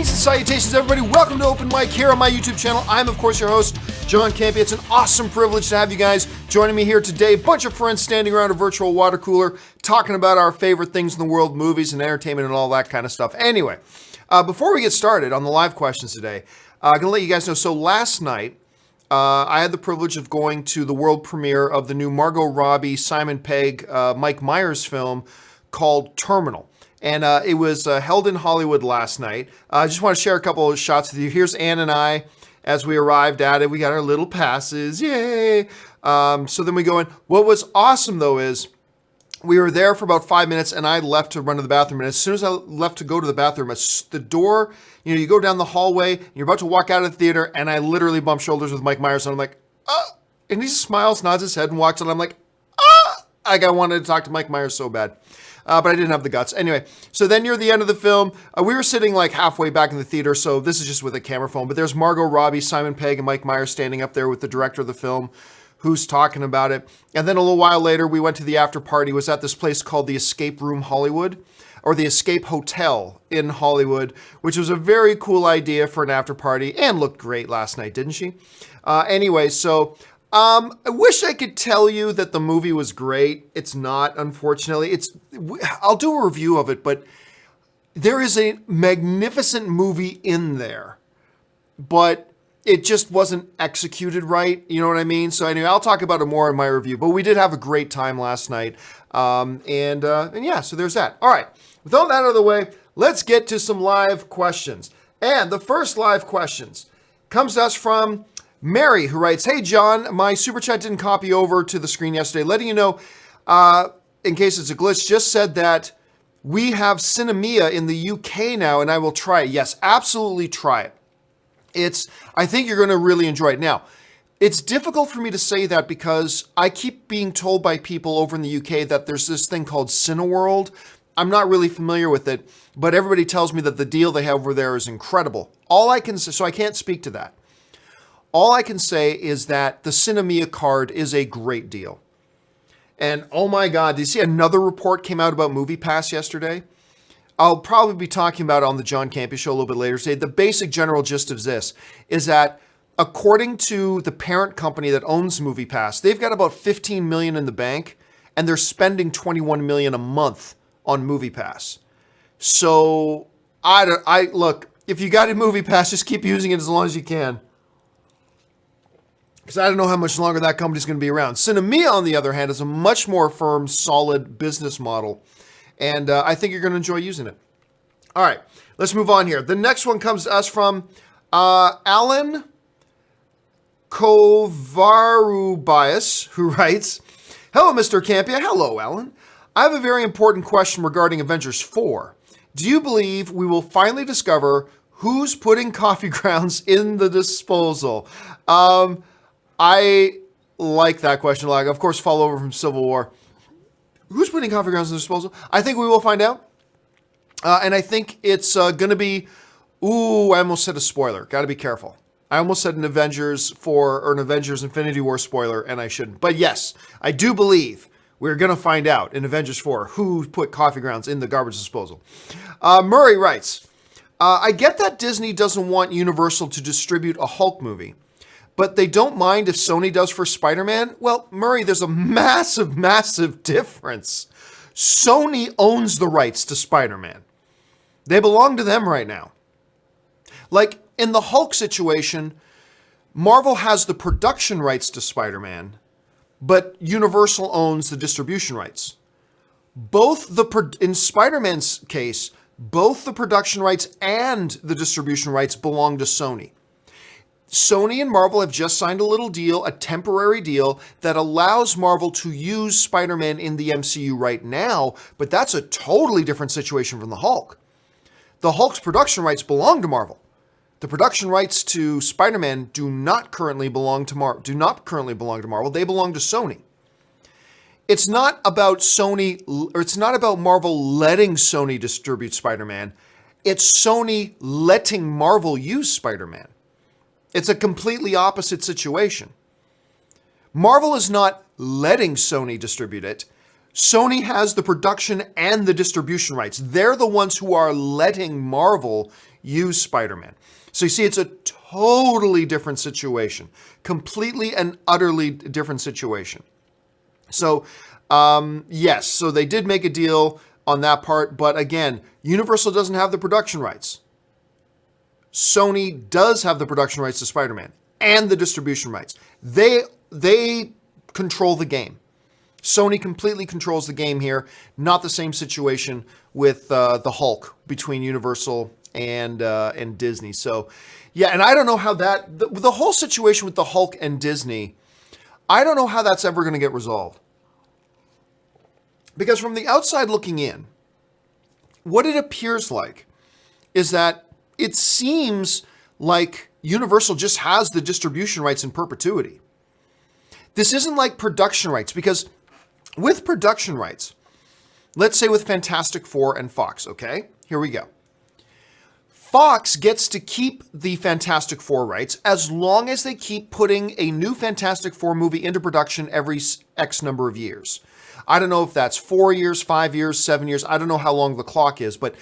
Greetings and salutations, everybody. Welcome to Open Mic here on my YouTube channel. I'm, of course, your host, John Campea. It's an awesome privilege to have you guys joining me here today. A bunch of friends standing around a virtual water cooler talking about our favorite things in the world, movies and entertainment and all that kind of stuff. Anyway, before we get started on the live questions today, I'm going to let you guys know. So last night, I had the privilege of going to the world premiere of the new Margot Robbie, Simon Pegg, Mike Myers film called Terminal. And it was held in Hollywood last night. I just want to share a couple of shots with you. Here's Ann and I as we arrived at it. We got our little passes. Yay! So then we go in. What was awesome, though, is we were there for about 5 minutes, and I left to run to the bathroom. And as soon as I left to go to the bathroom, the door, you go down the hallway, and you're about to walk out of the theater, and I literally bumped shoulders with Mike Myers, and I'm like, ah! And he smiles, nods his head, and walks, and I'm like, ah! I wanted to talk to Mike Myers so bad. But I didn't have the guts. Anyway, so then near the end of the film, we were sitting like halfway back in the theater, so this is just with a camera phone, but there's Margot Robbie, Simon Pegg, and Mike Myers standing up there with the director of the film who's talking about it. And then a little while later, we went to the after party. It was at this place called the Escape Room Hollywood, or the Escape Hotel in Hollywood, which was a very cool idea for an after party and looked great last night, didn't she? Anyway, so I wish I could tell you that the movie was great. It's not, unfortunately. I'll do a review of it, but there is a magnificent movie in there, but it just wasn't executed right. You know what I mean? So anyway, I'll talk about it more in my review, but we did have a great time last night. And yeah, so there's that. All right. With all that out of the way, let's get to some live questions. And the first live questions comes to us from Mary, who writes, "Hey, John, my super chat didn't copy over to the screen yesterday. Letting you know, in case it's a glitch, just said that we have Cinemia in the UK now, and I will try it." Yes, absolutely try it. I think you're going to really enjoy it. Now, it's difficult for me to say that because I keep being told by people over in the UK that there's this thing called Cineworld. I'm not really familiar with it, but everybody tells me that the deal they have over there is incredible. All I can say, so I can't speak to that. All I can say is that the Cinemia card is a great deal. And oh my God, did you see another report came out about MoviePass yesterday? I'll probably be talking about it on the John Campea show a little bit later today. The basic general gist of this is that according to the parent company that owns MoviePass, they've got about 15 million in the bank and they're spending 21 million a month on MoviePass. So I look, if you got a MoviePass, just keep using it as long as you can, because I don't know how much longer that company's going to be around. Cinemia, on the other hand, is a much more firm, solid business model. And I think you're going to enjoy using it. All right, let's move on here. The next one comes to us from Alan Kovarubias, who writes, "Hello, Mr. Campea." Hello, Alan. "I have a very important question regarding Avengers 4. Do you believe we will finally discover who's putting coffee grounds in the disposal?" I like that question a lot. Of course, follow over from Civil War. Who's putting coffee grounds in the disposal? I think we will find out. And I think it's going to be, I almost said a spoiler. Got to be careful. I almost said an Avengers 4 or an Avengers Infinity War spoiler, and I shouldn't. But yes, I do believe we're going to find out in Avengers 4 who put coffee grounds in the garbage disposal. Murray writes, "I get that Disney doesn't want Universal to distribute a Hulk movie, but they don't mind if Sony does for Spider-Man." Well, Murray, there's a massive, massive difference. Sony owns the rights to Spider-Man. They belong to them right now. Like in the Hulk situation, Marvel has the production rights to Spider-Man, but Universal owns the distribution rights. In Spider-Man's case, both the production rights and the distribution rights belong to Sony. Sony and Marvel have just signed a little deal, a temporary deal, that allows Marvel to use Spider-Man in the MCU right now, but that's a totally different situation from the Hulk. The Hulk's production rights belong to Marvel. The production rights to Spider-Man do not currently belong to Marvel. They belong to Sony. It's not about it's not about Marvel letting Sony distribute Spider-Man. It's Sony letting Marvel use Spider-Man. It's a completely opposite situation. Marvel is not letting Sony distribute it. Sony has the production and the distribution rights. They're the ones who are letting Marvel use Spider-Man. So you see, it's a totally different situation, completely and utterly different situation. So, yes, so they did make a deal on that part, but again, Universal doesn't have the production rights. Sony does have the production rights to Spider-Man and the distribution rights. They control the game. Sony completely controls the game here. Not the same situation with the Hulk between Universal and Disney. So, yeah, and I don't know how the whole situation with the Hulk and Disney, I don't know how that's ever going to get resolved. Because from the outside looking in, what it appears like is that it seems like Universal just has the distribution rights in perpetuity. This isn't like production rights, because with production rights, let's say with Fantastic Four and Fox, okay? Here we go. Fox gets to keep the Fantastic Four rights as long as they keep putting a new Fantastic Four movie into production every X number of years. I don't know if that's 4 years, 5 years, 7 years. I don't know how long the clock is, but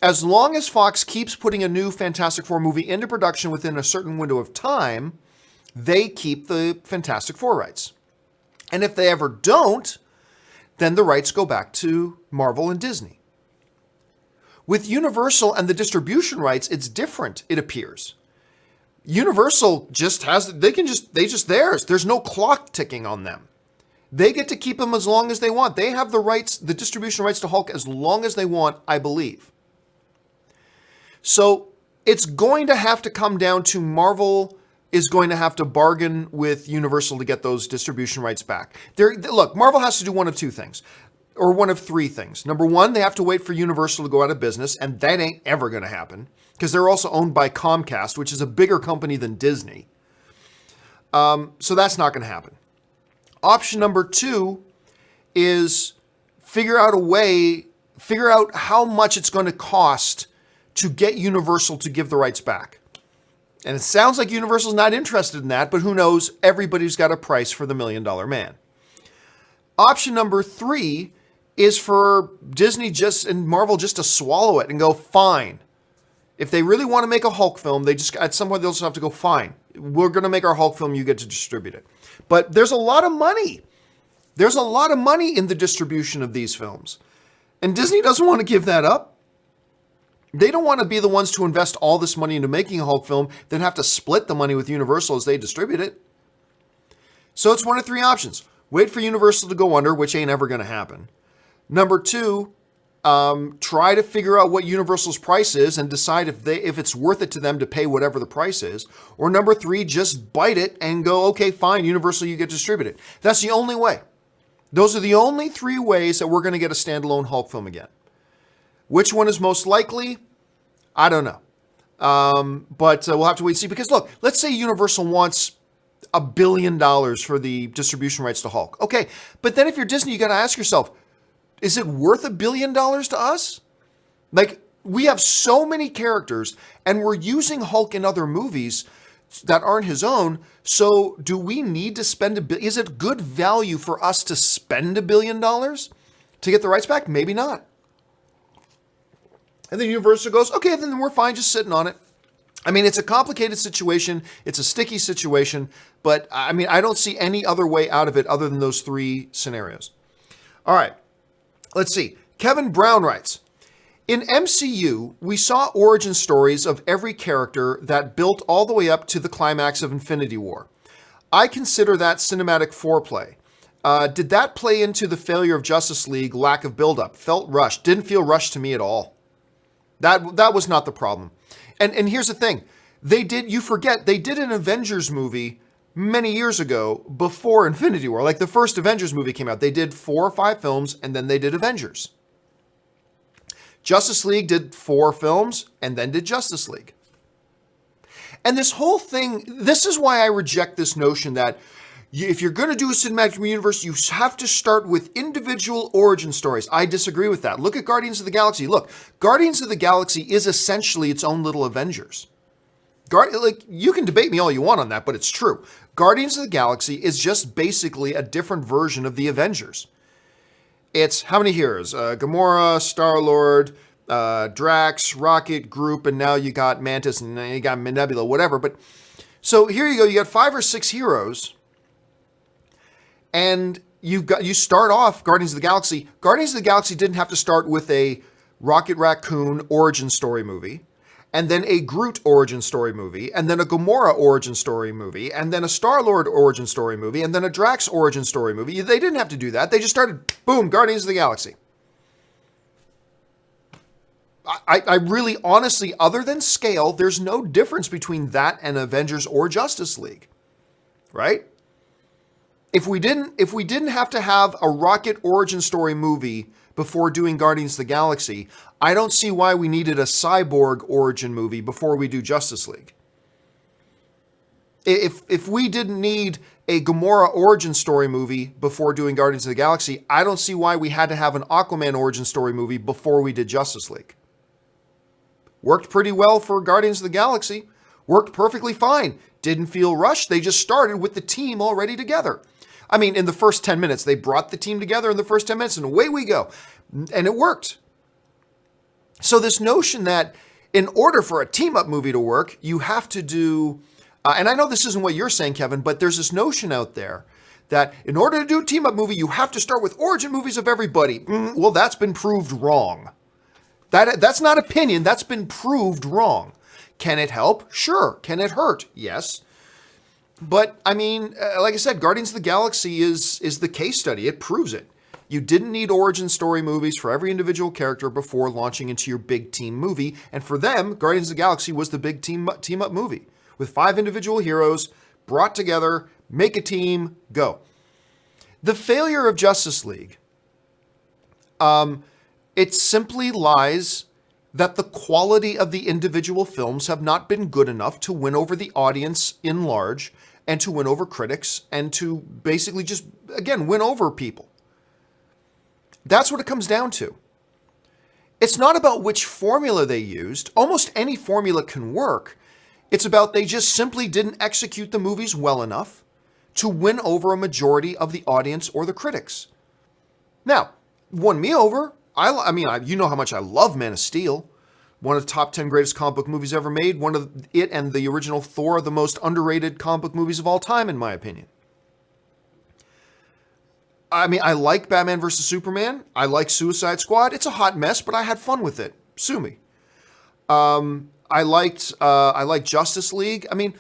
as long as Fox keeps putting a new Fantastic Four movie into production within a certain window of time, they keep the Fantastic Four rights. And if they ever don't, then the rights go back to Marvel and Disney. With Universal and the distribution rights, it's different, it appears. Universal just has, they just theirs. There's no clock ticking on them. They get to keep them as long as they want. They have the rights, the distribution rights to Hulk as long as they want, I believe. So it's going to have to come down to Marvel is going to have to bargain with Universal to get those distribution rights back. Look, Marvel has to do one of two things, or one of three things. Number one, they have to wait for Universal to go out of business, and that ain't ever going to happen, because they're also owned by Comcast, which is a bigger company than Disney. So that's not going to happen. Option number two is figure out how much it's going to cost to get Universal to give the rights back. And it sounds like Universal's not interested in that, but who knows? Everybody's got a price for the $1 Million Man. Option number three is for Disney and Marvel just to swallow it and go, fine. If they really want to make a Hulk film, at some point they'll just have to go, fine. We're going to make our Hulk film, you get to distribute it. But there's a lot of money. There's a lot of money in the distribution of these films. And Disney doesn't want to give that up. They don't want to be the ones to invest all this money into making a Hulk film, then have to split the money with Universal as they distribute it. So it's one of three options. Wait for Universal to go under, which ain't ever going to happen. Number two, try to figure out what Universal's price is and decide if it's worth it to them to pay whatever the price is. Or number three, just bite it and go, okay, fine, Universal, you get distributed. That's the only way. Those are the only three ways that we're going to get a standalone Hulk film again. Which one is most likely? I don't know. But we'll have to wait and see. Because look, let's say Universal wants $1 billion for the distribution rights to Hulk. Okay, but then if you're Disney, you got to ask yourself, is it worth $1 billion to us? Like, we have so many characters, and we're using Hulk in other movies that aren't his own. So do we need to spend $1 billion? Is it good value for us to spend $1 billion to get the rights back? Maybe not. And then Universal goes, okay, then we're fine just sitting on it. I mean, it's a complicated situation. It's a sticky situation. But, I mean, I don't see any other way out of it other than those three scenarios. All right. Let's see. Kevin Brown writes, in MCU, we saw origin stories of every character that built all the way up to the climax of Infinity War. I consider that cinematic foreplay. Did that play into the failure of Justice League, lack of buildup? Felt rushed. Didn't feel rushed to me at all. That was not the problem. And here's the thing. They did an Avengers movie many years ago before Infinity War. Like the first Avengers movie came out. They did 4 or 5 films and then they did Avengers. Justice League did 4 films and then did Justice League. And this whole thing, this is why I reject this notion that if you're going to do a cinematic universe, you have to start with individual origin stories. I disagree with that. Look at Guardians of the Galaxy. Look, Guardians of the Galaxy is essentially its own little Avengers. You can debate me all you want on that, but it's true. Guardians of the Galaxy is just basically a different version of the Avengers. It's how many heroes? Gamora, Star-Lord, Drax, Rocket, Group, and now you got Mantis, and you got Nebula, whatever. But so here you go. You got 5 or 6 heroes, and you start off Guardians of the Galaxy. Guardians of the Galaxy didn't have to start with a Rocket Raccoon origin story movie, and then a Groot origin story movie, and then a Gamora origin story movie, and then a Star-Lord origin story movie, and then a Drax origin story movie. They didn't have to do that. They just started, boom, Guardians of the Galaxy. I really, honestly, other than scale, there's no difference between that and Avengers or Justice League, right? If we didn't have to have a Rocket origin story movie before doing Guardians of the Galaxy, I don't see why we needed a Cyborg origin movie before we do Justice League. If we didn't need a Gamora origin story movie before doing Guardians of the Galaxy, I don't see why we had to have an Aquaman origin story movie before we did Justice League. Worked pretty well for Guardians of the Galaxy. Worked perfectly fine. Didn't feel rushed. They just started with the team already together. I mean, in the first 10 minutes, they brought the team together in the first 10 minutes, and away we go. And it worked. So this notion that in order for a team-up movie to work, you have to do, and I know this isn't what you're saying, Kevin, but there's this notion out there that in order to do a team-up movie, you have to start with origin movies of everybody. Well, that's been proved wrong. That's not opinion. That's been proved wrong. Can it help? Sure. Can it hurt? Yes. But, I mean, like I said, Guardians of the Galaxy is the case study. It proves it. You didn't need origin story movies for every individual character before launching into your big team movie. And for them, Guardians of the Galaxy was the big team-up movie. With 5 individual heroes brought together, make a team, go. The failure of Justice League, it simply lies that the quality of the individual films have not been good enough to win over the audience in large and to win over critics and to basically just, again, win over people. That's what it comes down to. It's not about which formula they used. Almost any formula can work. It's about they just simply didn't execute the movies well enough to win over a majority of the audience or the critics. Now, won me over. I mean, you know how much I love Man of Steel. One of the top 10 greatest comic book movies ever made. One of it and the original Thor, the most underrated comic book movies of all time, in my opinion. I mean, I like Batman vs. Superman. I like Suicide Squad. It's a hot mess, but I had fun with it. Sue me. I liked Justice League. I mean,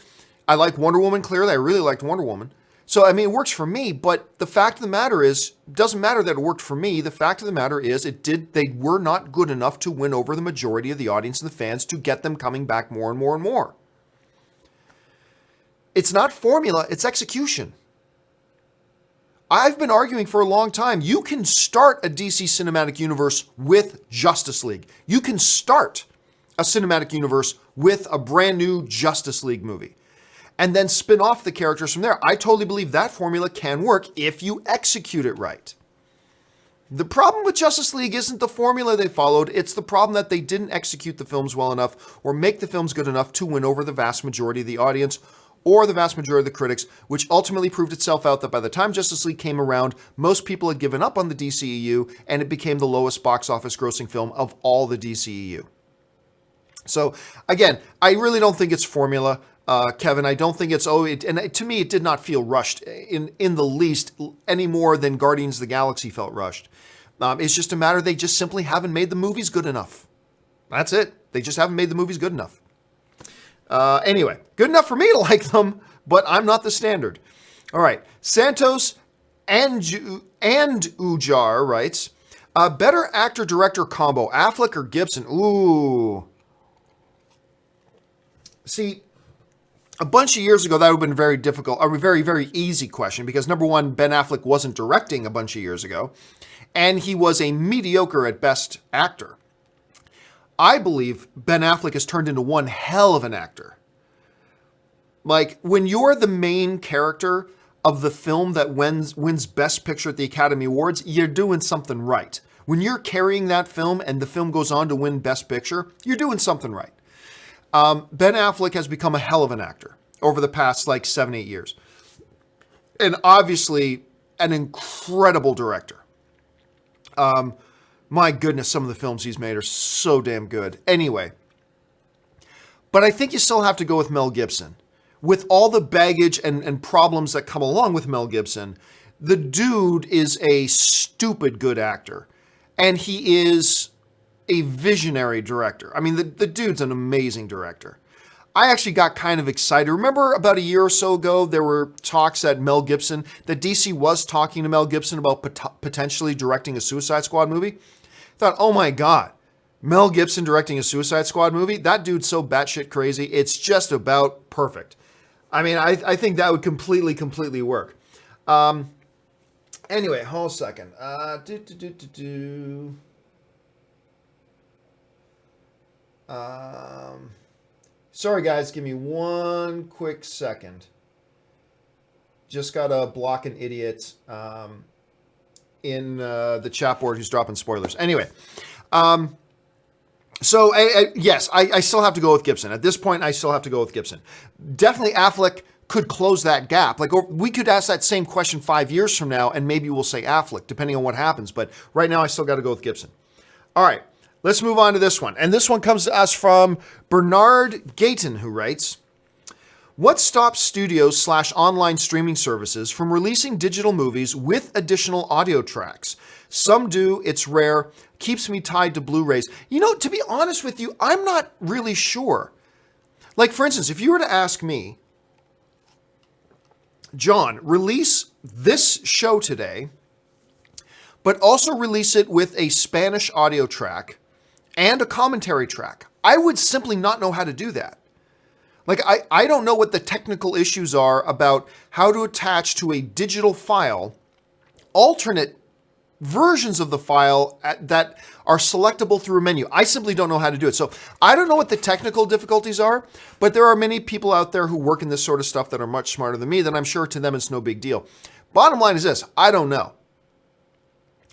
I like Wonder Woman, clearly. I really liked Wonder Woman. So, I mean, it works for me, but the fact of the matter is, it doesn't matter that it worked for me. The fact of the matter is, they were not good enough to win over the majority of the audience and the fans to get them coming back more and more and more. It's not formula, it's execution. I've been arguing for a long time. You can start a DC cinematic universe with Justice League. You can start a cinematic universe with a brand new Justice League movie and then spin off the characters from there. I totally believe that formula can work if you execute it right. The problem with Justice League isn't the formula they followed. It's the problem that they didn't execute the films well enough or make the films good enough to win over the vast majority of the audience or the vast majority of the critics, which ultimately proved itself out that by the time Justice League came around, most people had given up on the DCEU and it became the lowest box office grossing film of all the DCEU. So again, I really don't think it's formula. Kevin, I don't think it's, and to me, it did not feel rushed in the least any more than Guardians of the Galaxy felt rushed. It's just a matter they just simply haven't made the movies good enough. That's it. They just haven't made the movies good enough. Anyway, good enough for me to like them, but I'm not the standard. All right. Santos and Ujar writes, better actor-director combo, Affleck or Gibson? Ooh. See, a bunch of years ago, that would have been very difficult, a very, very easy question, because number one, Ben Affleck wasn't directing a bunch of years ago, and he was a mediocre at best actor. I believe Ben Affleck has turned into one hell of an actor. Like, when you're the main character of the film that wins Best Picture at the Academy Awards, you're doing something right. When you're carrying that film and the film goes on to win Best Picture, you're doing something right. Ben Affleck has become a hell of an actor over the past 7-8 years. And obviously an incredible director. My goodness, some of the films he's made are so damn good. Anyway, but I think you still have to go with Mel Gibson. With all the baggage and problems that come along with Mel Gibson, the dude is a stupid good actor. And he is a visionary director. I mean, the dude's an amazing director. I actually got kind of excited. Remember about a year or so ago, there were talks that DC was talking to Mel Gibson about potentially directing a Suicide Squad movie? I thought, oh my God, Mel Gibson directing a Suicide Squad movie? That dude's so batshit crazy. It's just about perfect. I mean, I think that would completely work. Anyway, hold a second. Sorry guys, give me one quick second. Just gotta block an idiot in the chat board who's dropping spoilers. Anyway, so yes, I still have to go with Gibson. At this point, I still have to go with Gibson. Definitely Affleck could close that gap. Like, or we could ask that same question 5 years from now, and maybe we'll say Affleck, depending on what happens. But right now, I still got to go with Gibson. All right, let's move on to this one. And this one comes to us from Bernard Gayton, who writes, what stops studios / online streaming services from releasing digital movies with additional audio tracks? Some do, it's rare, keeps me tied to Blu-rays. You know, to be honest with you, I'm not really sure. Like, for instance, if you were to ask me, John, release this show today, but also release it with a Spanish audio track and a commentary track, I would simply not know how to do that. Like, I don't know what the technical issues are about how to attach to a digital file alternate versions of the file that are selectable through a menu. I simply don't know how to do it. So I don't know what the technical difficulties are, but there are many people out there who work in this sort of stuff that are much smarter than me, that I'm sure to them it's no big deal. Bottom line is this, I don't know.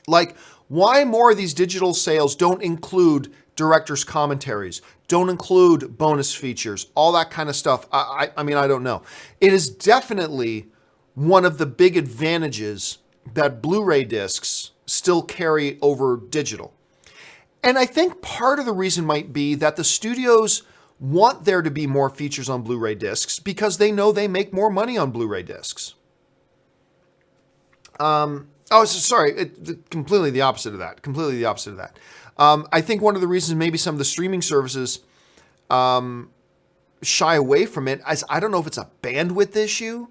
Like, why more of these digital sales don't include director's commentaries, don't include bonus features, all that kind of stuff. I mean, I don't know. It is definitely one of the big advantages that Blu-ray discs still carry over digital. And I think part of the reason might be that the studios want there to be more features on Blu-ray discs because they know they make more money on Blu-ray discs. Completely the opposite of that. Completely the opposite of that. I think one of the reasons maybe some of the streaming services shy away from it is, I don't know if it's a bandwidth issue.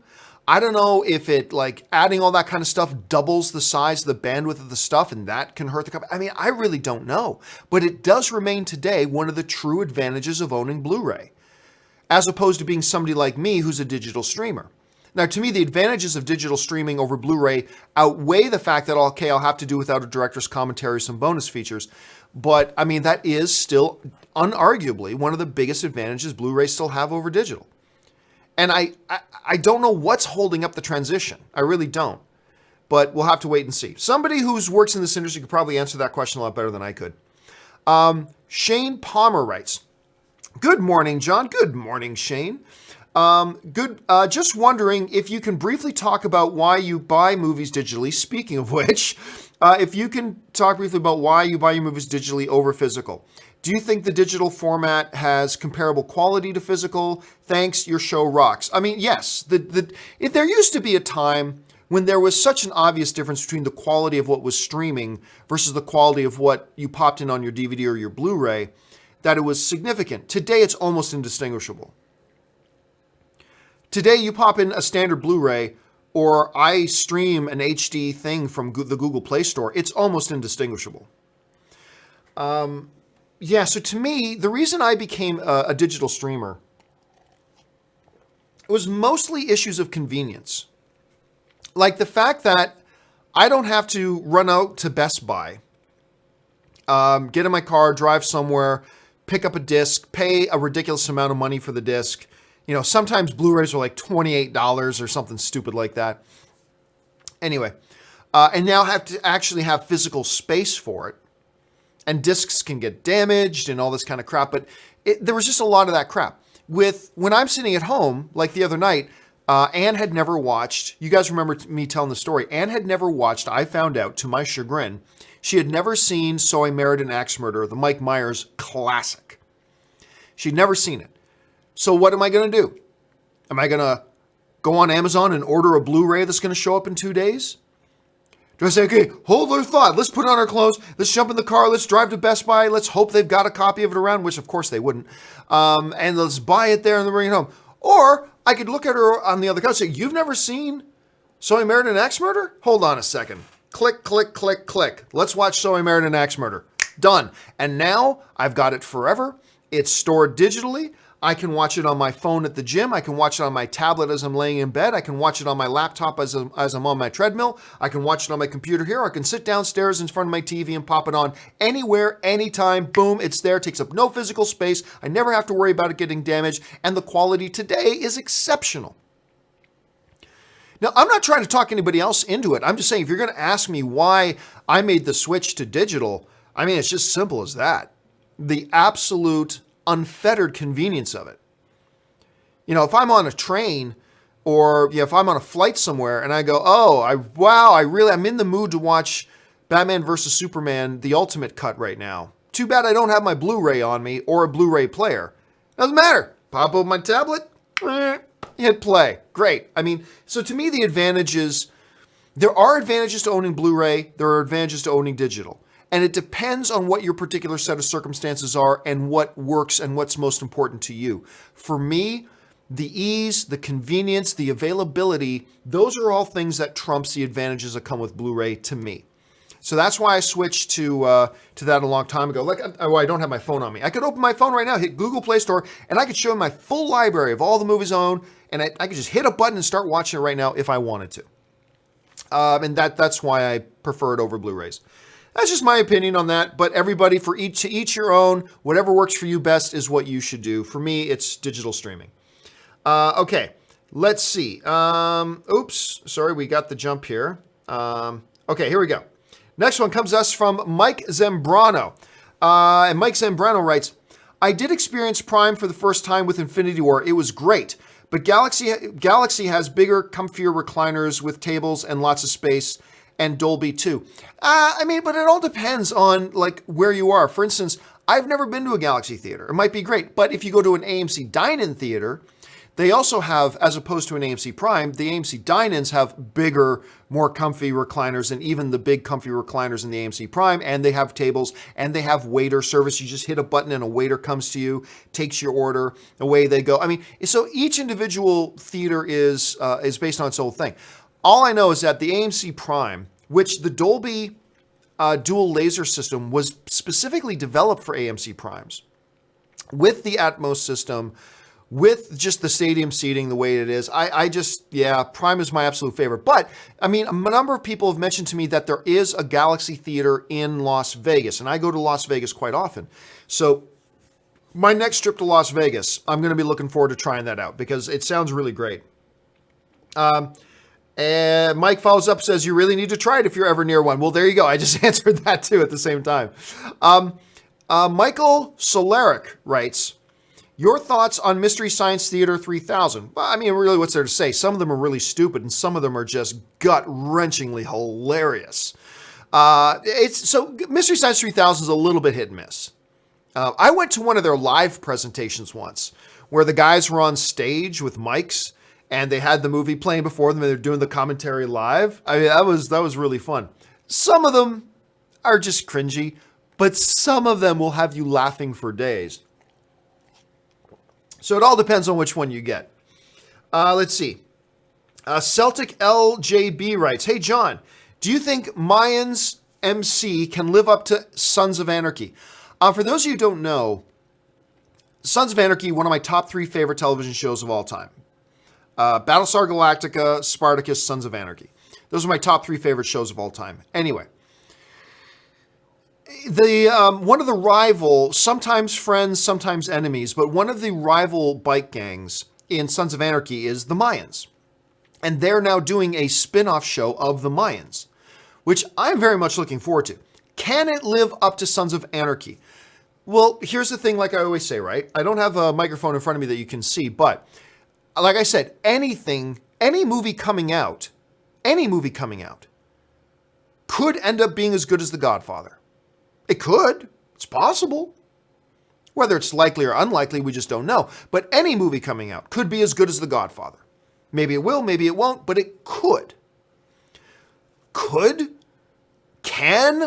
I don't know if it, like, adding all that kind of stuff doubles the size of the bandwidth of the stuff and that can hurt the company. I mean, I really don't know. But it does remain today one of the true advantages of owning Blu-ray, as opposed to being somebody like me who's a digital streamer. Now, to me, the advantages of digital streaming over Blu-ray outweigh the fact that, okay, I'll have to do without a director's commentary, some bonus features. But, I mean, that is still unarguably one of the biggest advantages Blu-ray still have over digital. And I don't know what's holding up the transition. I really don't. But we'll have to wait and see. Somebody who works in this industry could probably answer that question a lot better than I could. Shane Palmer writes, good morning, John. Good morning, Shane. Just wondering if you can briefly talk about why you buy movies digitally. Speaking of which, if you can talk briefly about why you buy your movies digitally over physical. Do you think the digital format has comparable quality to physical? Thanks, your show rocks. I mean, yes, if there used to be a time when there was such an obvious difference between the quality of what was streaming versus the quality of what you popped in on your DVD or your Blu-ray, that it was significant. Today, it's almost indistinguishable. Today, you pop in a standard Blu-ray or I stream an HD thing from the Google Play Store, it's almost indistinguishable. Yeah, so to me, the reason I became a digital streamer, it was mostly issues of convenience. Like the fact that I don't have to run out to Best Buy, get in my car, drive somewhere, pick up a disc, pay a ridiculous amount of money for the disc. You know, sometimes Blu-rays are like $28 or something stupid like that. Anyway, and now have to actually have physical space for it. And discs can get damaged and all this kind of crap. But there was just a lot of that crap. When I'm sitting at home, like the other night, Anne had never watched, you guys remember me telling the story, Anne had never watched, I found out to my chagrin, she had never seen So I Married an Axe Murderer, the Mike Myers classic. She'd never seen it. So what am I going to do? Am I going to go on Amazon and order a Blu-ray that's going to show up in 2 days? Do I say, okay, hold our thought. Let's put on our clothes. Let's jump in the car. Let's drive to Best Buy. Let's hope they've got a copy of it around, which of course they wouldn't. And let's buy it there and then bring it home. Or I could look at her on the other couch and say, you've never seen So I Married an Axe Murderer? Hold on a second. Click, click, click, click. Let's watch So I Married an Axe Murderer. Done. And now I've got it forever. It's stored digitally. I can watch it on my phone at the gym. I can watch it on my tablet as I'm laying in bed. I can watch it on my laptop as I'm on my treadmill. I can watch it on my computer here. I can sit downstairs in front of my TV and pop it on anywhere, anytime. Boom, it's there. It takes up no physical space. I never have to worry about it getting damaged. And the quality today is exceptional. Now, I'm not trying to talk anybody else into it. I'm just saying, if you're going to ask me why I made the switch to digital, I mean, it's just simple as that. The absolute unfettered convenience of it. You know, if I'm on a train or if I'm on a flight somewhere and I go, I'm in the mood to watch Batman versus Superman, the ultimate cut right now. Too bad I don't have my Blu-ray on me or a Blu-ray player. Doesn't matter. Pop up my tablet, hit play. Great. I mean, so to me, the advantage is there are advantages to owning Blu-ray. There are advantages to owning digital. And it depends on what your particular set of circumstances are and what works and what's most important to you. For me, the ease, the convenience, the availability, those are all things that trumps the advantages that come with Blu-ray to me. So that's why I switched to that a long time ago. I don't have my phone on me. I could open my phone right now, hit Google Play Store, and I could show my full library of all the movies I own, and I could just hit a button and start watching it right now if I wanted to. And that's why I prefer it over Blu-rays. That's just my opinion on that, but everybody, to each your own. Whatever works for you best is what you should do. For me, it's digital streaming. Okay, let's see. Oops, sorry, we got the jump here. Okay, here we go. Next one comes us from Mike Zambrano. And Mike Zambrano writes, I did experience Prime for the first time with Infinity War. It was great, but Galaxy has bigger, comfier recliners with tables and lots of space, and Dolby too. But it all depends on where you are. For instance, I've never been to a Galaxy theater. It might be great, but if you go to an AMC dine-in theater, they also have, as opposed to an AMC Prime, the AMC dine-ins have bigger, more comfy recliners than even the big comfy recliners in the AMC Prime, and they have tables, and they have waiter service. You just hit a button and a waiter comes to you, takes your order, away they go. So each individual theater is based on its own thing. All I know is that the AMC Prime, which the Dolby dual laser system was specifically developed for AMC Primes, with the Atmos system, with just the stadium seating the way it is, Prime is my absolute favorite. But, a number of people have mentioned to me that there is a Galaxy theater in Las Vegas, and I go to Las Vegas quite often. So my next trip to Las Vegas, I'm going to be looking forward to trying that out because it sounds really great. And Mike follows up, says, you really need to try it if you're ever near one. Well, there you go. I just answered that too at the same time. Michael Solaric writes, your thoughts on Mystery Science Theater 3000? Well, really, what's there to say? Some of them are really stupid, and some of them are just gut-wrenchingly hilarious. Mystery Science 3000 is a little bit hit and miss. I went to one of their live presentations once, where the guys were on stage with mics, and they had the movie playing before them, and they're doing the commentary live. That was really fun. Some of them are just cringy, but some of them will have you laughing for days. So it all depends on which one you get. Let's see. Celtic LJB writes, hey, John, do you think Mayans MC can live up to Sons of Anarchy? For those of you who don't know, Sons of Anarchy, one of my top 3 favorite television shows of all time. Battlestar Galactica, Spartacus, Sons of Anarchy. Those are my top 3 favorite shows of all time. Anyway. One of the rival, sometimes friends, sometimes enemies, but one of the rival bike gangs in Sons of Anarchy is the Mayans. And they're now doing a spin-off show of the Mayans, which I'm very much looking forward to. Can it live up to Sons of Anarchy? Well, here's the thing, like I always say, right? I don't have a microphone in front of me that you can see, but like I said, any movie coming out could end up being as good as The Godfather. It could. It's possible. Whether it's likely or unlikely, we just don't know. But any movie coming out could be as good as The Godfather. Maybe it will, maybe it won't, but it could. Can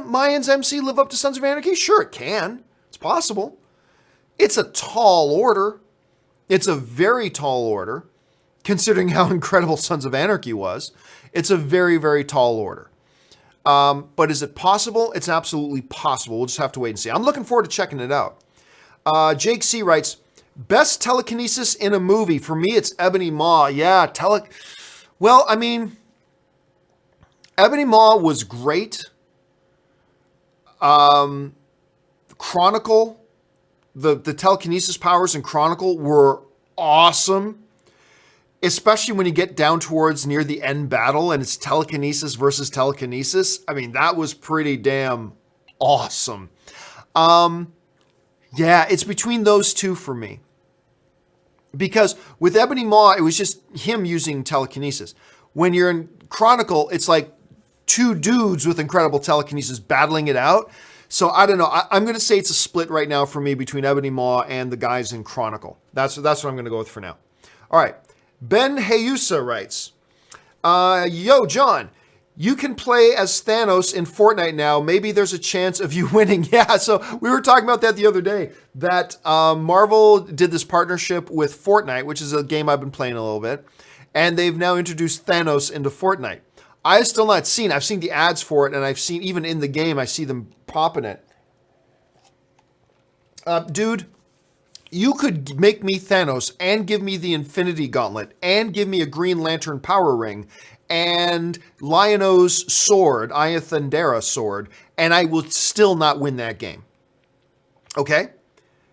Mayans MC live up to Sons of Anarchy? Sure, it can. It's possible. It's a tall order. It's a very tall order, considering how incredible Sons of Anarchy was. It's a very, very tall order. But is it possible? It's absolutely possible. We'll just have to wait and see. I'm looking forward to checking it out. Jake C. writes, best telekinesis in a movie. For me, it's Ebony Maw. Yeah, well, I mean, Ebony Maw was great. Chronicle, the telekinesis powers in Chronicle were awesome. Especially when you get down towards near the end battle and it's telekinesis versus telekinesis. I mean, that was pretty damn awesome. Yeah, it's between those two for me. Because with Ebony Maw, it was just him using telekinesis. When you're in Chronicle, it's like two dudes with incredible telekinesis battling it out. So I don't know. I'm going to say it's a split right now for me between Ebony Maw and the guys in Chronicle. That's what I'm going to go with for now. All right. Ben Heyusa writes, yo, John, you can play as Thanos in Fortnite now. Maybe there's a chance of you winning. Yeah, so we were talking about that the other day, that Marvel did this partnership with Fortnite, which is a game I've been playing a little bit, and they've now introduced Thanos into Fortnite. I've still not seen. I've seen the ads for it, and I've seen, even in the game, I see them popping it. Dude, you could make me Thanos and give me the Infinity Gauntlet and give me a Green Lantern power ring and Lion-O's sword, Aya Thundera sword, and I will still not win that game. Okay?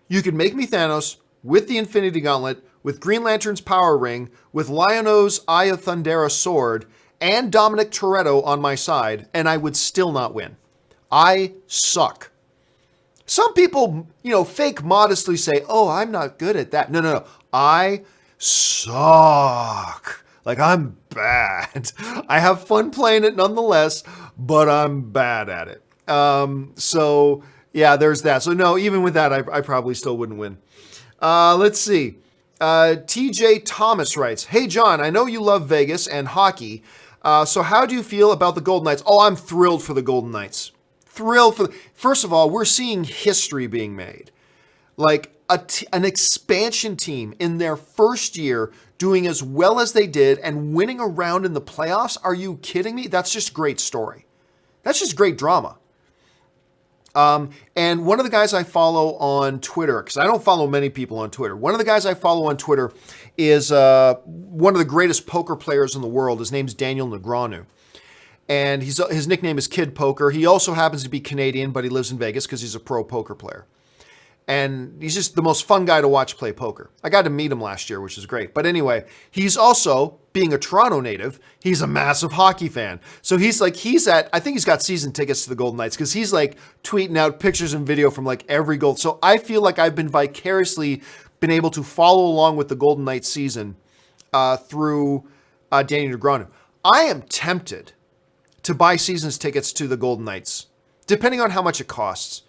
You could make me Thanos with the Infinity Gauntlet, with Green Lantern's power ring, with Lion-O's Aya Thundera sword, and Dominic Toretto on my side, and I would still not win. I suck. Some people, fake modestly say, oh, I'm not good at that. No. I suck. Like, I'm bad. I have fun playing it nonetheless, but I'm bad at it. So, yeah, there's that. So, no, even with that, I probably still wouldn't win. Let's see. TJ Thomas writes, hey, John, I know you love Vegas and hockey. So how do you feel about the Golden Knights? Oh, I'm thrilled for the Golden Knights. First of all, we're seeing history being made. Like an expansion team in their first year doing as well as they did and winning a round in the playoffs. Are you kidding me? That's just great story. That's just great drama. And one of the guys I follow on Twitter, because I don't follow many people on Twitter. One of the guys I follow on Twitter is one of the greatest poker players in the world. His name's Daniel Negreanu. And his nickname is Kid Poker. He also happens to be Canadian, but he lives in Vegas because he's a pro poker player. And he's just the most fun guy to watch play poker. I got to meet him last year, which is great. But anyway, he's also, being a Toronto native, he's a massive hockey fan. So I think he's got season tickets to the Golden Knights because he's like tweeting out pictures and video from like every goal. So I feel like I've been vicariously been able to follow along with the Golden Knights season through Daniel Negreanu. I am tempted to buy season's tickets to the Golden Knights, depending on how much it costs.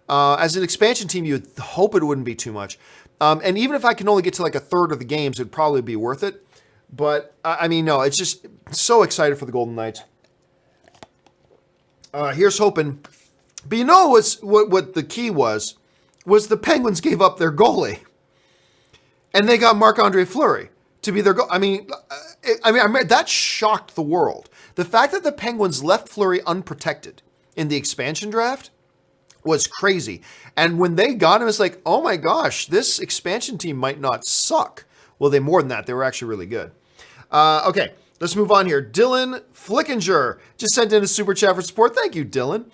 As an expansion team, you would hope it wouldn't be too much. And even if I can only get to like a third of the games, it'd probably be worth it. But, no, it's just so excited for the Golden Knights. Here's hoping. But you know what the key was the Penguins gave up their goalie. And they got Marc-Andre Fleury to be their goal. That shocked the world. The fact that the Penguins left Fleury unprotected in the expansion draft was crazy. And when they got him, it's like, oh my gosh, this expansion team might not suck. Well, more than that. They were actually really good. Okay, let's move on here. Dylan Flickinger just sent in a super chat for support. Thank you, Dylan.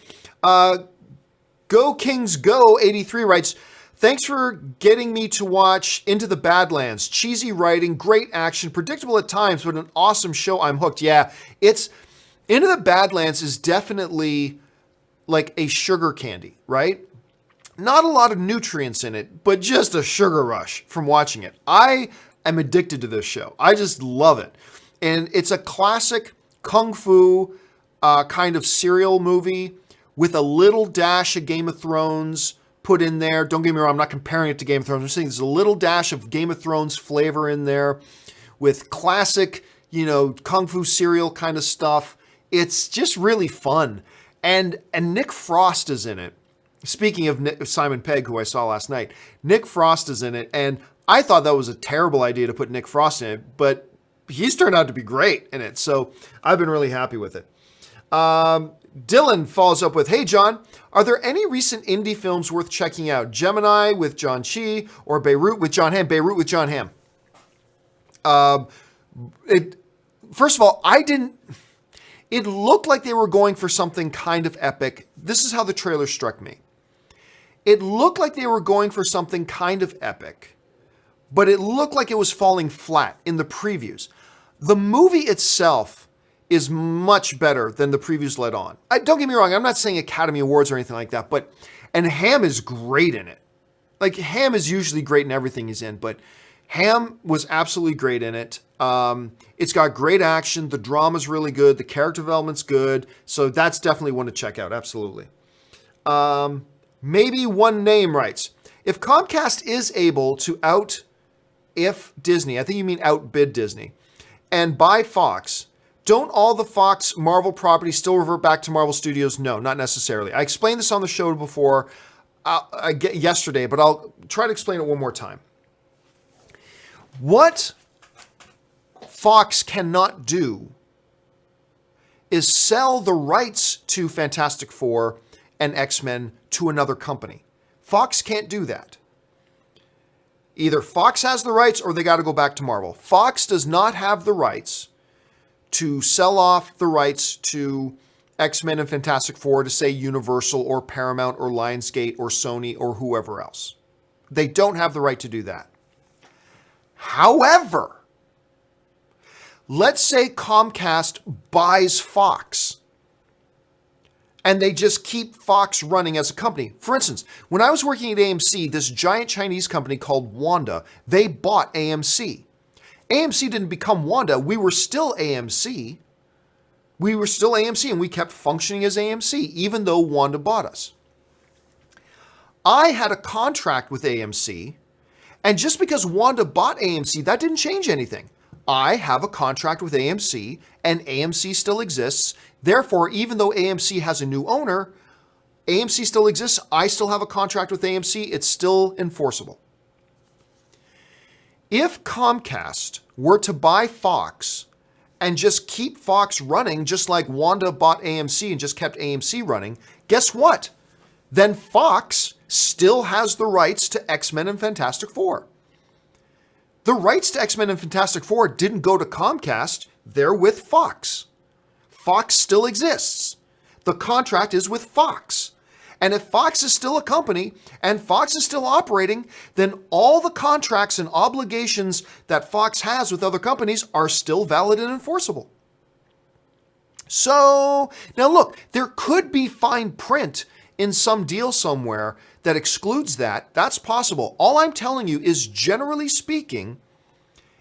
Go Kings Go 83 writes, thanks for getting me to watch Into the Badlands. Cheesy writing, great action, predictable at times, but an awesome show. I'm hooked. Yeah, Into the Badlands is definitely like a sugar candy, right? Not a lot of nutrients in it, but just a sugar rush from watching it. I am addicted to this show. I just love it. And it's a classic kung fu kind of serial movie with a little dash of Game of Thrones put in there. Don't get me wrong, I'm not comparing it to Game of Thrones. I'm saying there's a little dash of Game of Thrones flavor in there with classic, kung fu serial kind of stuff. It's just really fun. And Nick Frost is in it. Speaking of Simon Pegg, who I saw last night, Nick Frost is in it. And I thought that was a terrible idea to put Nick Frost in it, but he's turned out to be great in it. So I've been really happy with it. Dylan follows up with, hey, John, are there any recent indie films worth checking out? Gemini with John Chi or Beirut with John Hamm? Beirut with John Hamm. First of all, it looked like they were going for something kind of epic. This is how the trailer struck me. It looked like they were going for something kind of epic, but it looked like it was falling flat in the previews. The movie itself is much better than the previews led on. Don't get me wrong, I'm not saying Academy Awards or anything like that, and Hamm is great in it. Like, Hamm is usually great in everything he's in, but Hamm was absolutely great in it. It's got great action. The drama's really good. The character development's good. So that's definitely one to check out. Absolutely. Maybe One Name writes, if Comcast is able to if Disney, I think you mean outbid Disney, and buy Fox, don't all the Fox Marvel properties still revert back to Marvel Studios? No, not necessarily. I explained this on the show before yesterday, but I'll try to explain it one more time. What Fox cannot do is sell the rights to Fantastic Four and X-Men to another company. Fox can't do that. Either Fox has the rights or they got to go back to Marvel. Fox does not have the rights to sell off the rights to X-Men and Fantastic Four to, say, Universal or Paramount or Lionsgate or Sony or whoever else. They don't have the right to do that. However, let's say Comcast buys Fox and they just keep Fox running as a company. For instance, when I was working at AMC, this giant Chinese company called Wanda, they bought AMC. AMC didn't become Wanda. We were still AMC. We were still AMC and we kept functioning as AMC, even though Wanda bought us. I had a contract with AMC, and just because Wanda bought AMC, that didn't change anything. I have a contract with AMC, and AMC still exists. Therefore, even though AMC has a new owner, AMC still exists. I still have a contract with AMC. It's still enforceable. If Comcast were to buy Fox and just keep Fox running, just like Wanda bought AMC and just kept AMC running, guess what? Then Fox still has the rights to X-Men and Fantastic Four. The rights to X-Men and Fantastic Four didn't go to Comcast. They're with Fox. Fox still exists. The contract is with Fox. And if Fox is still a company and Fox is still operating, then all the contracts and obligations that Fox has with other companies are still valid and enforceable. So, now look, there could be fine print in some deal somewhere that excludes that. That's possible. All I'm telling you is, generally speaking,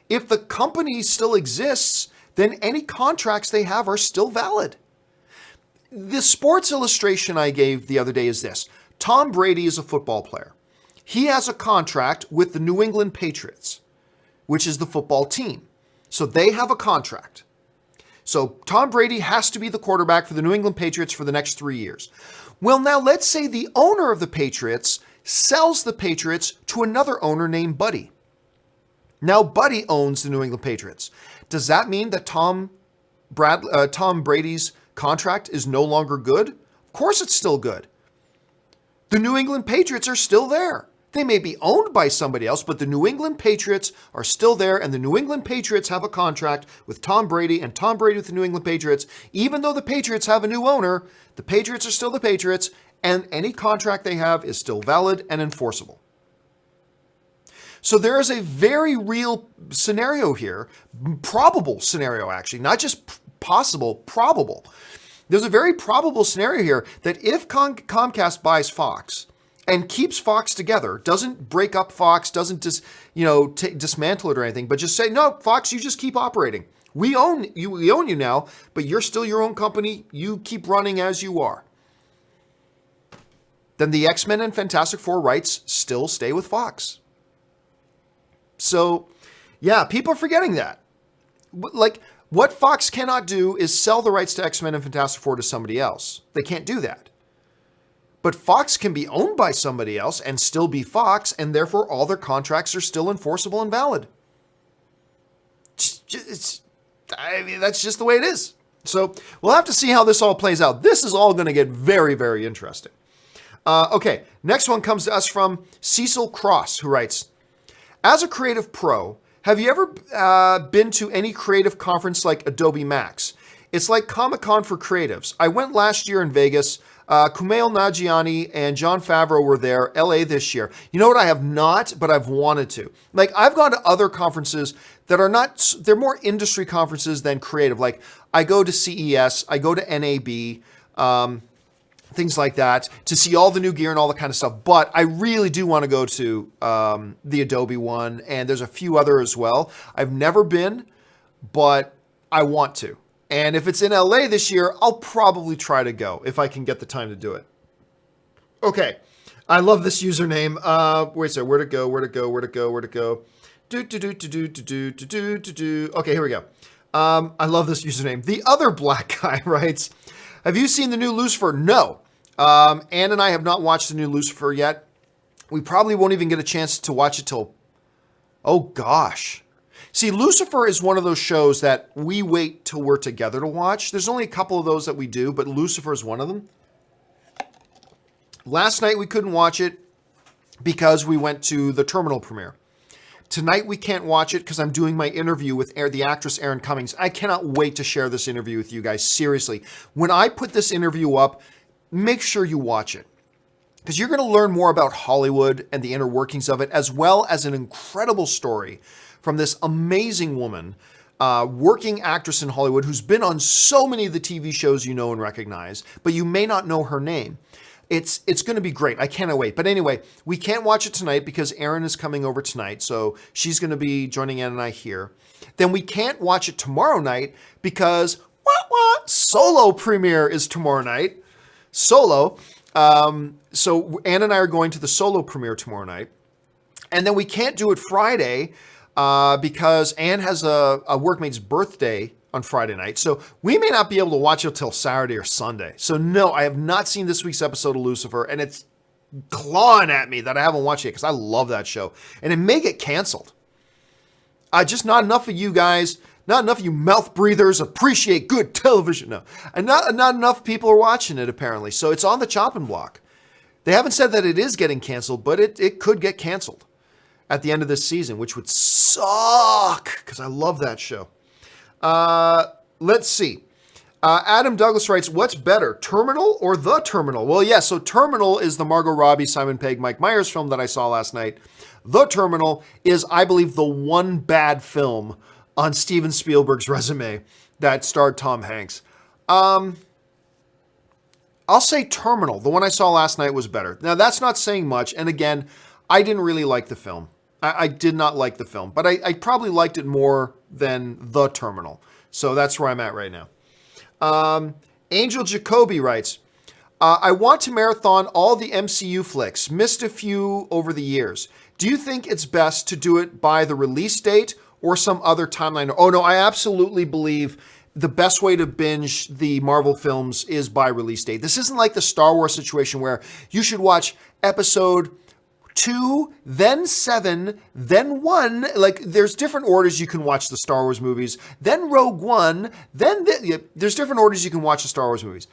if the company still exists, then any contracts they have are still valid. The sports illustration I gave the other day is this. Tom Brady is a football player. He has a contract with the New England Patriots, which is the football team. So they have a contract. So Tom Brady has to be the quarterback for the New England Patriots for the next 3 years. Well, now let's say the owner of the Patriots sells the Patriots to another owner named Buddy. Now Buddy owns the New England Patriots. Does that mean that Tom Brady's contract is no longer good? Of course it's still good. The New England Patriots are still there. They may be owned by somebody else, but the New England Patriots are still there, and the New England Patriots have a contract with Tom Brady and Tom Brady with the New England Patriots. Even though the Patriots have a new owner, the Patriots are still the Patriots, and any contract they have is still valid and enforceable. So there is a very real scenario here, probable scenario actually, not just possible, probable. There's a very probable scenario here that if Comcast buys Fox and keeps Fox together, doesn't break up Fox, doesn't dismantle it or anything, but just say, no, Fox, you just keep operating. We own you now, but you're still your own company. You keep running as you are. Then the X-Men and Fantastic Four rights still stay with Fox. So, yeah, people are forgetting that. Like, what Fox cannot do is sell the rights to X-Men and Fantastic Four to somebody else. They can't do that. But Fox can be owned by somebody else and still be Fox, and therefore all their contracts are still enforceable and valid. That's just the way it is. So we'll have to see how this all plays out. This is all going to get very, very interesting. Okay, next one comes to us from Cecil Cross, who writes, as a creative pro, have you ever been to any creative conference like Adobe Max? It's like Comic-Con for creatives. I went last year in Vegas. Kumail Nanjiani and Jon Favreau were there, LA this year. You know what? I have not, but I've wanted to. Like, I've gone to other conferences that are not, they're more industry conferences than creative. Like, I go to CES, I go to NAB, things like that, to see all the new gear and all that kind of stuff. But I really do want to go to the Adobe one, and there's a few other as well. I've never been, but I want to. And if it's in LA this year, I'll probably try to go if I can get the time to do it. Okay. I love this username. Wait a second. Where'd it go? Okay, here we go. I love this username. The other black guy writes, have you seen the new Lucifer? No. Ann and I have not watched the new Lucifer yet. We probably won't even get a chance to watch it till, oh gosh. See, Lucifer is one of those shows that we wait till we're together to watch. There's only a couple of those that we do, but Lucifer is one of them. Last night we couldn't watch it because we went to the Terminal premiere. Tonight we can't watch it because I'm doing my interview with the actress Erin Cummings. I cannot wait to share this interview with you guys, seriously. When I put this interview up, make sure you watch it, because you're going to learn more about Hollywood and the inner workings of it, as well as an incredible story from this amazing woman, working actress in Hollywood who's been on so many of the TV shows you know and recognize, but you may not know her name. It's going to be great. I cannot wait. But anyway, we can't watch it tonight because Erin is coming over tonight, so she's going to be joining Ann and I here. Then we can't watch it tomorrow night because Solo premiere is tomorrow night. Solo. So Ann and I are going to the Solo premiere tomorrow night. And then we can't do it Friday because Ann has a workmate's birthday on Friday night. So we may not be able to watch it till Saturday or Sunday. So no, I have not seen this week's episode of Lucifer, and it's clawing at me that I haven't watched it because I love that show. And it may get canceled. Just not enough of you guys, not enough of you mouth breathers appreciate good television. No, and not enough people are watching it apparently. So it's on the chopping block. They haven't said that it is getting canceled, but it could get canceled at the end of this season, which would suck because I love that show. Let's see. Adam Douglas writes, what's better, Terminal or The Terminal? Well, yeah, so Terminal is the Margot Robbie, Simon Pegg, Mike Myers film that I saw last night. The Terminal is, I believe, the one bad film on Steven Spielberg's resume that starred Tom Hanks. I'll say Terminal. The one I saw last night was better. Now, that's not saying much. And again, I didn't really like the film. I did not like the film, but I probably liked it more than The Terminal. So that's where I'm at right now. Angel Jacoby writes, I want to marathon all the MCU flicks, missed a few over the years. Do you think it's best to do it by the release date or some other timeline? Oh no, I absolutely believe the best way to binge the Marvel films is by release date. This isn't like the Star Wars situation where you should watch episode 2, then 7, then 1. Like, there's different orders you can watch the Star Wars movies, then Rogue One, then there's different orders you can watch the Star Wars movies.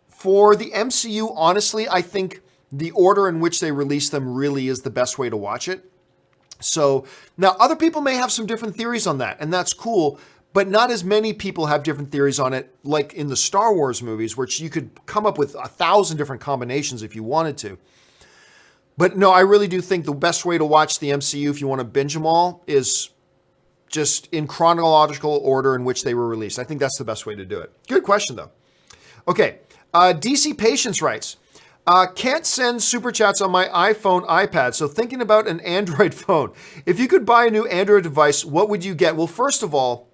For the MCU, honestly, I think the order in which they release them really is the best way to watch it. So now other people may have some different theories on that, and that's cool, but not as many people have different theories on it like in the Star Wars movies, which you could come up with 1,000 different combinations if you wanted to. But no, I really do think the best way to watch the MCU if you want to binge them all is just in chronological order in which they were released. I think that's the best way to do it. Good question, though. Okay, DC Patience writes, Can't send super chats on my iPhone, iPad, so thinking about an Android phone. If you could buy a new Android device, what would you get? Well, first of all,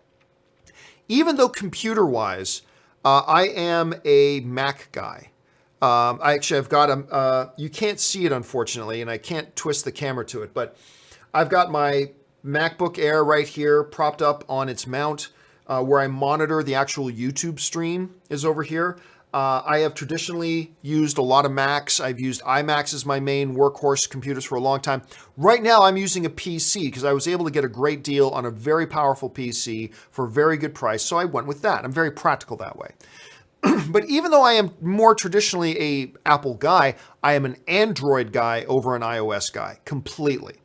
even though computer-wise, I am a Mac guy. I've got you can't see it, unfortunately, and I can't twist the camera to it, but I've got my MacBook Air right here propped up on its mount where I monitor the actual YouTube stream is over here. I have traditionally used a lot of Macs. I've used iMacs as my main workhorse computers for a long time. Right now, I'm using a PC because I was able to get a great deal on a very powerful PC for a very good price, so I went with that. I'm very practical that way. But even though I am more traditionally a Apple guy, I am an Android guy over an iOS guy, completely.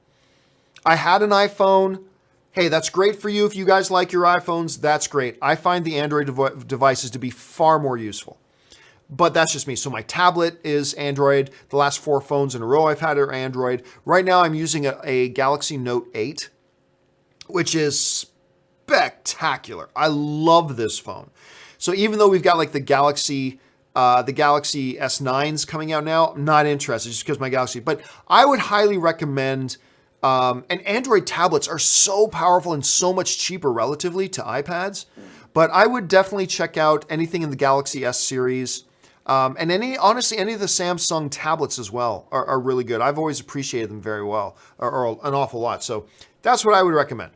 I had an iPhone. Hey, that's great for you if you guys like your iPhones. That's great. I find the Android devices to be far more useful. But that's just me. So my tablet is Android. The last 4 phones in a row I've had are Android. Right now I'm using a Galaxy Note 8, which is spectacular. I love this phone. So even though we've got like the Galaxy S9s coming out now, I'm not interested just because my Galaxy. But I would highly recommend, and Android tablets are so powerful and so much cheaper relatively to iPads. But I would definitely check out anything in the Galaxy S series. And honestly, any of the Samsung tablets as well are really good. I've always appreciated them very well, or an awful lot. So that's what I would recommend.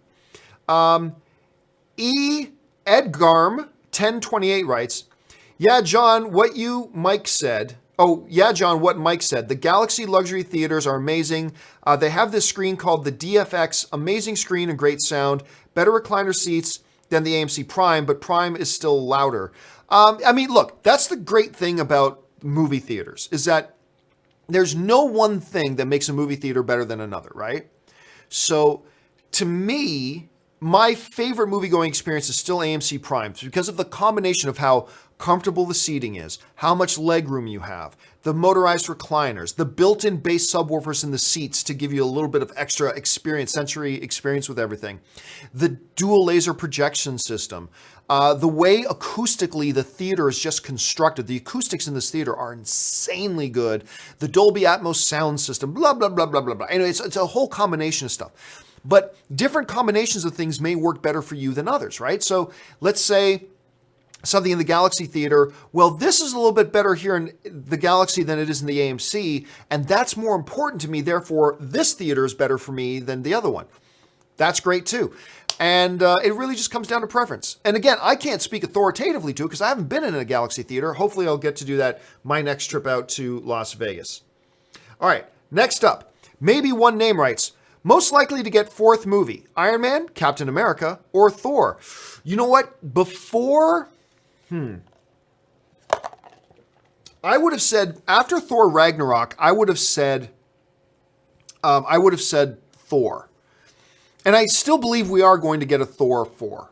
Edgarm 1028 writes, yeah, John, what Mike said. The Galaxy luxury theaters are amazing. They have this screen called the DFX, amazing screen and great sound, better recliner seats than the AMC Prime, but Prime is still louder. Look, that's the great thing about movie theaters, is that there's no one thing that makes a movie theater better than another, right? So to me, my favorite movie-going experience is still AMC Prime because of the combination of how comfortable the seating is, how much leg room you have, the motorized recliners, the built-in bass subwoofers in the seats to give you a little bit of extra sensory experience with everything, the dual laser projection system, the way acoustically the theater is just constructed. The acoustics in this theater are insanely good. The Dolby Atmos sound system, blah, blah, blah, blah, blah, blah. Anyway, it's a whole combination of stuff. But different combinations of things may work better for you than others, right? So let's say something in the Galaxy Theater, well, this is a little bit better here in the Galaxy than it is in the AMC, and that's more important to me, therefore this theater is better for me than the other one. That's great too. And it really just comes down to preference. And again, I can't speak authoritatively to it because I haven't been in a Galaxy Theater. Hopefully I'll get to do that my next trip out to Las Vegas. All right, next up, maybe one name writes, most likely to get 4th movie, Iron Man, Captain America, or Thor. You know what? Before, I would have said, after Thor Ragnarok, I would have said Thor. And I still believe we are going to get a Thor 4.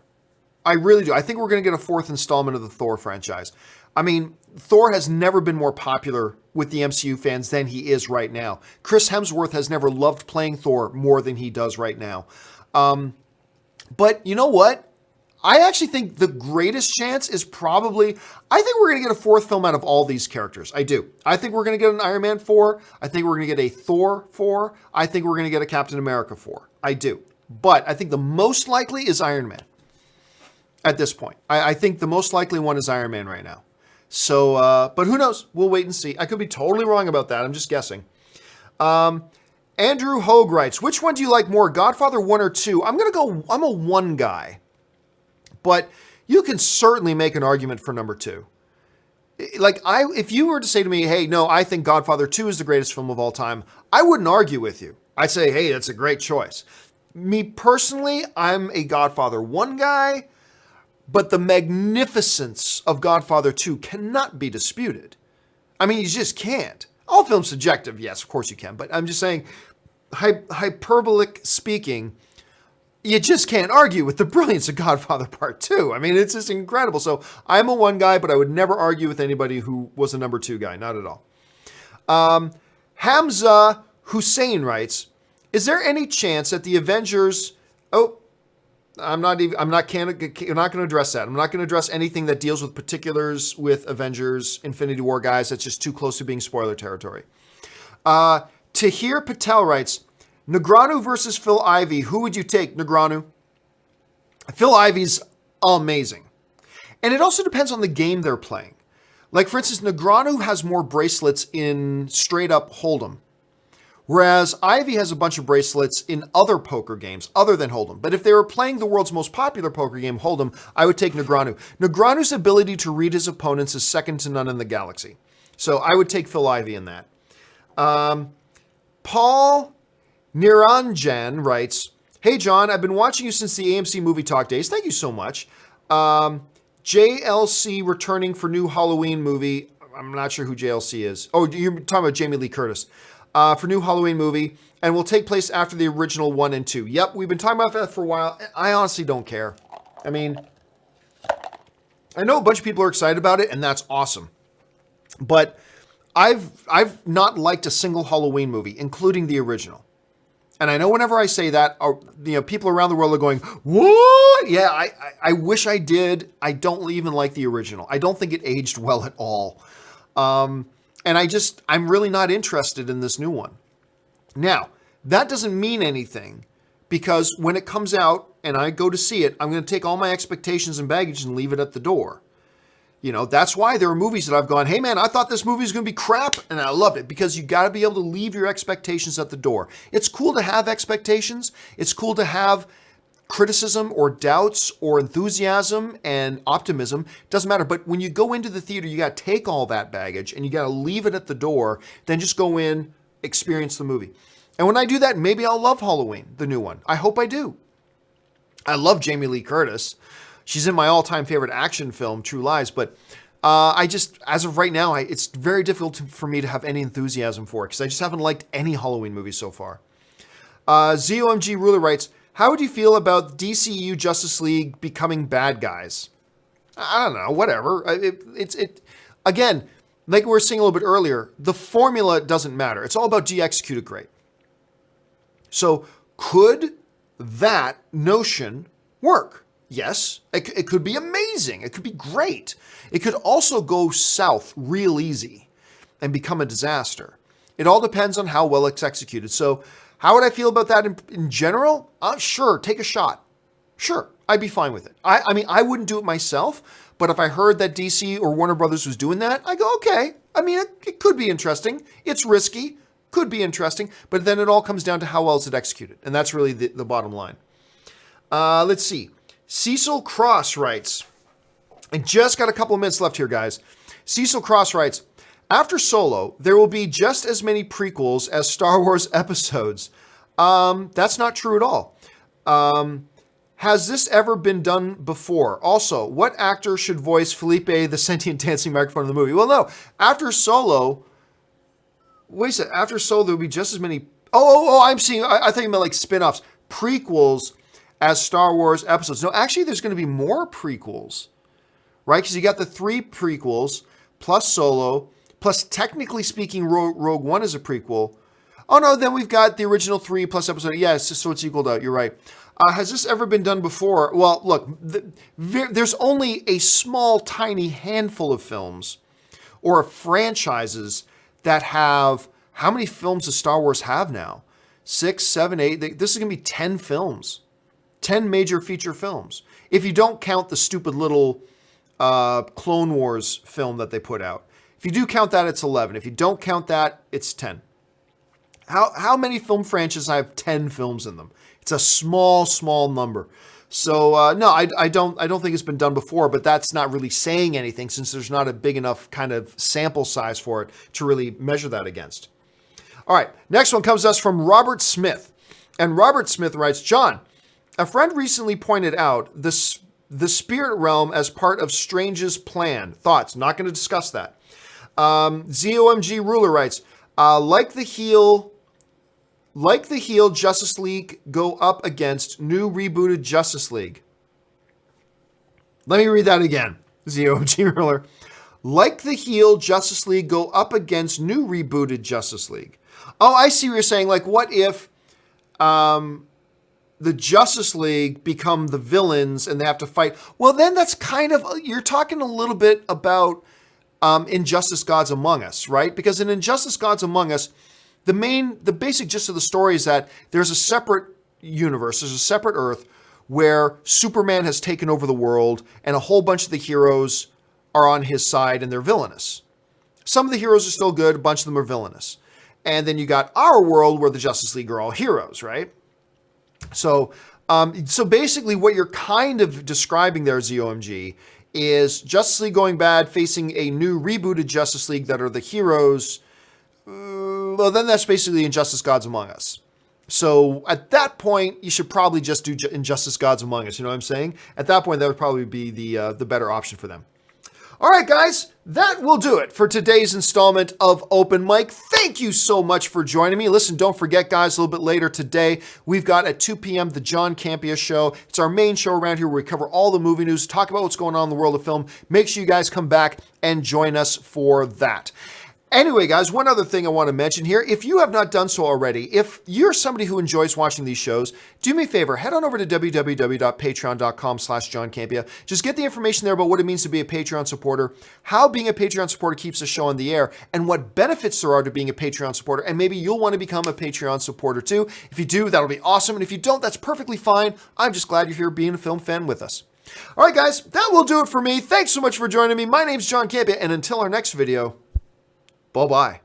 I really do. I think we're going to get a 4th installment of the Thor franchise. I mean, Thor has never been more popular with the MCU fans than he is right now. Chris Hemsworth has never loved playing Thor more than he does right now. But you know what? I actually think the greatest chance is probably, I think we're going to get a 4th film out of all these characters. I do. I think we're going to get an Iron Man 4. I think we're going to get a Thor 4. I think we're going to get a Captain America 4. I do. But I think the most likely is Iron Man at this point. I think the most likely one is Iron Man right now. So, but who knows? We'll wait and see. I could be totally wrong about that. I'm just guessing. Andrew Hogue writes, which one do you like more, Godfather 1 or 2? I'm a 1 guy. But you can certainly make an argument for number 2. If you were to say to me, hey, no, I think Godfather 2 is the greatest film of all time, I wouldn't argue with you. I'd say, hey, that's a great choice. Me personally, I'm a Godfather 1 guy, but the magnificence of Godfather 2 cannot be disputed. I mean, you just can't. All films subjective, yes, of course you can, but I'm just saying, hyperbolic speaking, you just can't argue with the brilliance of Godfather Part 2. I mean, it's just incredible. So I'm a 1 guy, but I would never argue with anybody who was a number 2 guy, not at all. Hamza Hussein writes, is there any chance that the Avengers... Oh, I'm not going to address that. I'm not going to address anything that deals with particulars with Avengers Infinity War, guys. That's just too close to being spoiler territory. Tahir Patel writes, Negreanu versus Phil Ivey. Who would you take, Negreanu? Phil Ivey's amazing. And it also depends on the game they're playing. Like, for instance, Negreanu has more bracelets in straight up Hold'em, whereas Ivey has a bunch of bracelets in other poker games other than Hold'em. But if they were playing the world's most popular poker game, Hold'em, I would take Negreanu. Negreanu's ability to read his opponents is second to none in the galaxy. So I would take Phil Ivey in that. Paul Niranjan writes, Hey, John, I've been watching you since the AMC Movie Talk days. Thank you so much. JLC returning for new Halloween movie. I'm not sure who JLC is. Oh, you're talking about Jamie Lee Curtis. For new Halloween movie, and will take place after the original 1 and 2. Yep, we've been talking about that for a while. I honestly don't care. I mean, I know a bunch of people are excited about it, and that's awesome. But I've not liked a single Halloween movie, including the original. And I know whenever I say that, people around the world are going, what? Yeah, I wish I did. I don't even like the original. I don't think it aged well at all. And I'm really not interested in this new one. Now, that doesn't mean anything, because when it comes out and I go to see it, I'm going to take all my expectations and baggage and leave it at the door. That's why there are movies that I've gone, hey man, I thought this movie was going to be crap, and I loved it, because you got to be able to leave your expectations at the door. It's cool to have expectations. It's cool to have criticism or doubts or enthusiasm and optimism. Doesn't matter. But when you go into the theater, you got to take all that baggage and you got to leave it at the door. Then just go in, experience the movie. And when I do that, maybe I'll love Halloween, the new one. I hope I do. I love Jamie Lee Curtis. She's in my all-time favorite action film, True Lies. But as of right now, it's very difficult for me to have any enthusiasm for it, because I just haven't liked any Halloween movie so far. ZOMG Ruler writes, how would you feel about DCU Justice League becoming bad guys? I don't know, whatever. Again, like we were saying a little bit earlier, the formula doesn't matter. It's all about, do you execute it great? So could that notion work? Yes, it could be amazing. It could be great. It could also go south real easy and become a disaster. It all depends on how well it's executed. So how would I feel about that in general? Sure, take a shot. Sure, I'd be fine with it. I mean, I wouldn't do it myself, but if I heard that DC or Warner Brothers was doing that, I go, okay. I mean, it could be interesting. It's risky, could be interesting, but then it all comes down to how well is it executed. And that's really the bottom line. Let's see. Cecil Cross writes, and just got a couple of minutes left here, guys. Cecil Cross writes, after Solo, there will be just as many prequels as Star Wars episodes. That's not true at all. Has this ever been done before? Also, what actor should voice Felipe, the sentient dancing microphone in the movie? Well, no. After Solo, wait a second. After Solo, there will be just as many. I thought you meant like spin-offs. Prequels as Star Wars episodes. No, actually, there's going to be more prequels, right? Because you got the 3 prequels plus Solo. Plus, technically speaking, Rogue One is a prequel. Oh, no, then we've got the original 3 plus episode. Yes, so it's equaled out. You're right. Has this ever been done before? Well, look, there's only a small, tiny handful of films or franchises that have... How many films does Star Wars have now? 6, 7, 8. This is going to be 10 films. 10 major feature films. If you don't count the stupid little Clone Wars film that they put out. If you do count that, it's 11. If you don't count that, it's 10. How many film franchises have 10 films in them? It's a small, small number. So no, I don't think it's been done before, but that's not really saying anything since there's not a big enough kind of sample size for it to really measure that against. All right, next one comes to us from Robert Smith. And Robert Smith writes, John, a friend recently pointed out the spirit realm as part of Strange's plan. Thoughts? Not going to discuss that. ZOMG Ruler writes, like the heel Justice League go up against new rebooted Justice League. Let me read that again. ZOMG Ruler. Like the heel Justice League go up against new rebooted Justice League. Oh, I see what you're saying. Like, what if the Justice League become the villains and they have to fight. Well, then that's kind of, you're talking a little bit about Injustice Gods Among Us, right? Because in Injustice Gods Among Us, the basic gist of the story is that there's a separate universe, there's a separate Earth where Superman has taken over the world and a whole bunch of the heroes are on his side and they're villainous. Some of the heroes are still good, a bunch of them are villainous. And then you got our world where the Justice League are all heroes, right? So basically what you're kind of describing there, ZOMG, is Justice League going bad, facing a new rebooted Justice League that are the heroes. Well, then that's basically Injustice Gods Among Us. So at that point, you should probably just do Injustice Gods Among Us. You know what I'm saying? At that point, that would probably be the better option for them. All right, guys, that will do it for today's installment of Open Mic. Thank you so much for joining me. Listen, don't forget, guys, a little bit later today, we've got at 2 p.m. the John Campea Show. It's our main show around here where we cover all the movie news, talk about what's going on in the world of film. Make sure you guys come back and join us for that. Anyway, guys, one other thing I want to mention here. If you have not done so already, if you're somebody who enjoys watching these shows, do me a favor, head on over to www.patreon.com/John Campea. Just get the information there about what it means to be a Patreon supporter, how being a Patreon supporter keeps the show on the air, and what benefits there are to being a Patreon supporter. And maybe you'll want to become a Patreon supporter too. If you do, that'll be awesome. And if you don't, that's perfectly fine. I'm just glad you're here being a film fan with us. All right, guys, that will do it for me. Thanks so much for joining me. My name's John Campea, and until our next video, bye-bye.